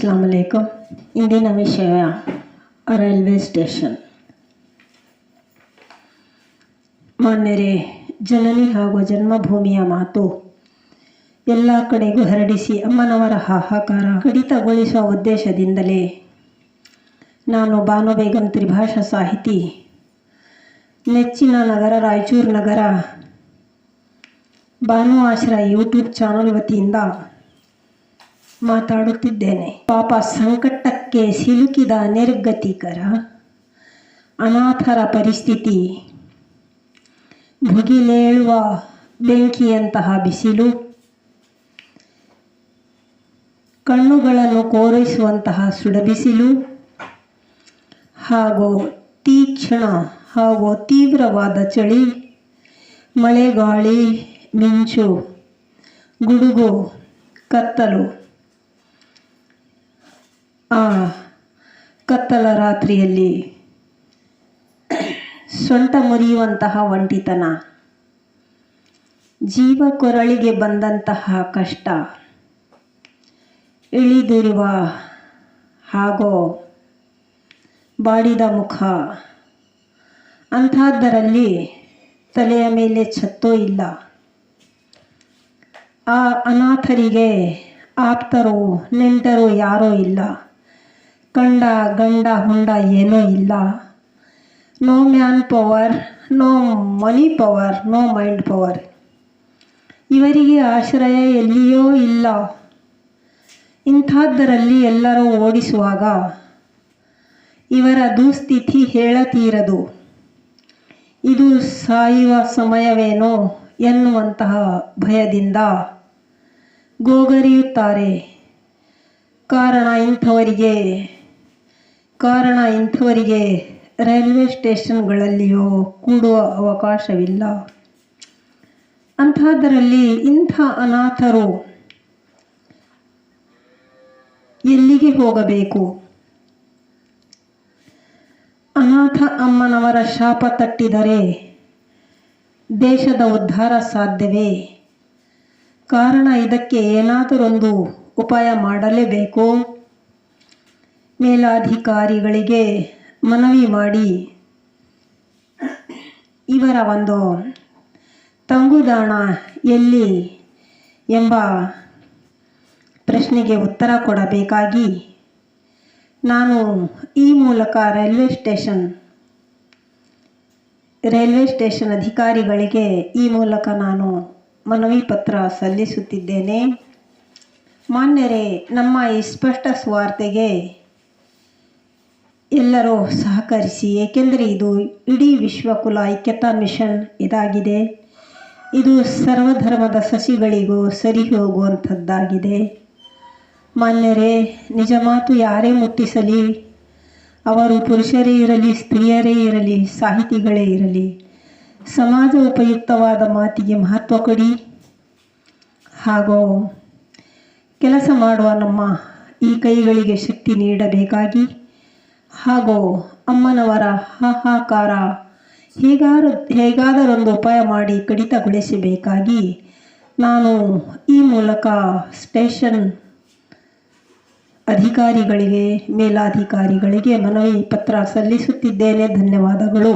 ಅಸ್ಲಾಂ ಅಲೈಕುಂ. ಇಂದಿನ ವಿಷಯ railway station. ಮಾನ್ಯರೇ, ಜನನಿ ಹಾಗೂ ಜನ್ಮಭೂಮಿಯ ಮಾತು ಎಲ್ಲ ಕಡೆಗೂ ಹರಡಿಸಿ ಅಮ್ಮನವರ ಹಾಹಾಕಾರ ಕಡಿತಗೊಳಿಸುವ ಉದ್ದೇಶದಿಂದಲೇ ನಾನು ಬಾನು ಬೇಗಂ ತ್ರಿಭಾಷಾ ಸಾಹಿತಿ, ನೆಚ್ಚಿನ ನಗರ ರಾಯಚೂರು ನಗರ ಬಾನು ಆಶ್ರಯ ಯೂಟ್ಯೂಬ್ ಚಾನಲ್ ವತಿಯಿಂದ ಮಾತಾಡುತ್ತಿದ್ದೇನೆ. ಪಾಪ ಸಂಕಟಕ್ಕೆ ಸಿಲುಕಿದ ನಿರ್ಗತಿಕರ ಅನಾಥರ ಪರಿಸ್ಥಿತಿ, ಭುಗಿಲೇಳುವ ಬೆಂಕಿಯಂತಹ ಬಿಸಿಲು, ಕಣ್ಣುಗಳನ್ನು ಕೋರೈಸುವಂತಹ ಸುಡಬಿಸಿಲು ಹಾಗೂ ತೀಕ್ಷ್ಣ ಹಾಗೂ ತೀವ್ರವಾದ ಚಳಿ, ಮಳೆಗಾಳಿ, ಮಿಂಚು, ಗುಡುಗು, ಕತ್ತಲು, ಆ ಕತ್ತಲ ರಾತ್ರಿಯಲ್ಲಿ ಸೊಂಟ ಮುರಿಯುವಂತಹ ಒಂಟಿತನ, ಜೀವ ಕೊರಳಿಗೆ ಬಂದಂತಹ ಕಷ್ಟ, ಇಳಿದಿರುವ ಹಾಗೂ ಬಾಡಿದ ಮುಖ, ಅಂಥದ್ದರಲ್ಲಿ ತಲೆಯ ಮೇಲೆ ಛತ್ತೋ ಇಲ್ಲ. ಆ ಅನಾಥರಿಗೆ ಆಪ್ತರು ನೆಂಟರು ಯಾರೂ ಇಲ್ಲ. ಕಂಡ ಗಂಡ ಹುಂಡ ಏನೂ ಇಲ್ಲ. No man power, no money power, no mind power. ಇವರಿಗೆ ಆಶ್ರಯ ಎಲ್ಲಿಯೂ ಇಲ್ಲ. ಇಂಥದ್ದರಲ್ಲಿ ಎಲ್ಲರೂ ಓಡಿಸುವಾಗ ಇವರ ದುಸ್ಥಿತಿ ಹೇಳತೀರದು. ಇದು ಸಾಯುವ ಸಮಯವೇನೋ ಎನ್ನುವಂತಹ ಭಯದಿಂದ ಗೋಗರಿಯುತ್ತಾರೆ. ಕಾರಣ ಇಂಥವರಿಗೆ ರೈಲ್ವೆ ಸ್ಟೇಷನ್ಗಳಲ್ಲಿಯೂ ಕೂಡುವ ಅವಕಾಶವಿಲ್ಲ. ಅಂಥದ್ದರಲ್ಲಿ ಇಂಥ ಅನಾಥರು ಎಲ್ಲಿಗೆ ಹೋಗಬೇಕು? ಅನಾಥ ಅಮ್ಮನವರ ಶಾಪ ತಟ್ಟಿದರೆ ದೇಶದ ಉದ್ಧಾರ ಸಾಧ್ಯವೇ? ಕಾರಣ ಇದಕ್ಕೆ ಏನಾದರೊಂದು ಉಪಾಯ ಮಾಡಲೇಬೇಕು. ಮೇಲಾಧಿಕಾರಿಗಳಿಗೆ ಮನವಿ ಮಾಡಿ ಇವರ ಒಂದು ತಂಗುದಾಣ ಎಲ್ಲಿ ಎಂಬ ಪ್ರಶ್ನೆಗೆ ಉತ್ತರ ಕೊಡಬೇಕಾಗಿ ನಾನು ಈ ಮೂಲಕ ರೈಲ್ವೆ ಸ್ಟೇಷನ್ ಅಧಿಕಾರಿಗಳಿಗೆ ಈ ಮೂಲಕ ನಾನು ಮನವಿ ಪತ್ರ ಸಲ್ಲಿಸುತ್ತಿದ್ದೇನೆ. ಮಾನ್ಯರೇ, ನಮ್ಮ ಈ ಸ್ಪಷ್ಟ ಸ್ವಾರ್ಥೆಗೆ ಎಲ್ಲರೂ ಸಹಕರಿಸಿ. ಏಕೆಂದರೆ ಇದು ಇಡೀ ವಿಶ್ವಕುಲ ಐಕ್ಯತಾ ಮಿಷನ್ ಇದಾಗಿದೆ. ಇದು ಸರ್ವಧರ್ಮದ ಸಸಿಗಳಿಗೂ ಸರಿ ಹೋಗುವಂಥದ್ದಾಗಿದೆ. ಮಾನ್ಯರೇ, ನಿಜ ಮಾತು ಯಾರೇ ಮುಟ್ಟಿಸಲಿ, ಅವರು ಪುರುಷರೇ ಇರಲಿ, ಸ್ತ್ರೀಯರೇ ಇರಲಿ, ಸಾಹಿತಿಗಳೇ ಇರಲಿ, ಸಮಾಜ ಉಪಯುಕ್ತವಾದ ಮಾತಿಗೆ ಮಹತ್ವ ಕೊಡಿ. ಹಾಗೂ ಕೆಲಸ ಮಾಡುವ ನಮ್ಮ ಈ ಕೈಗಳಿಗೆ ಶಕ್ತಿ ನೀಡಬೇಕಾಗಿ, ಹಾಗೂ ಅಮ್ಮನವರ ಹಾಹಾಕಾರ ಹೇಗಾದರೊಂದು ಉಪಾಯ ಮಾಡಿ ಕಡಿತಗೊಳಿಸಬೇಕಾಗಿ ನಾನು ಈ ಮೂಲಕ ಸ್ಟೇಷನ್ ಅಧಿಕಾರಿಗಳಿಗೆ, ಮೇಲಾಧಿಕಾರಿಗಳಿಗೆ ಮನವಿ ಪತ್ರ ಸಲ್ಲಿಸುತ್ತಿದ್ದೇನೆ. ಧನ್ಯವಾದಗಳು.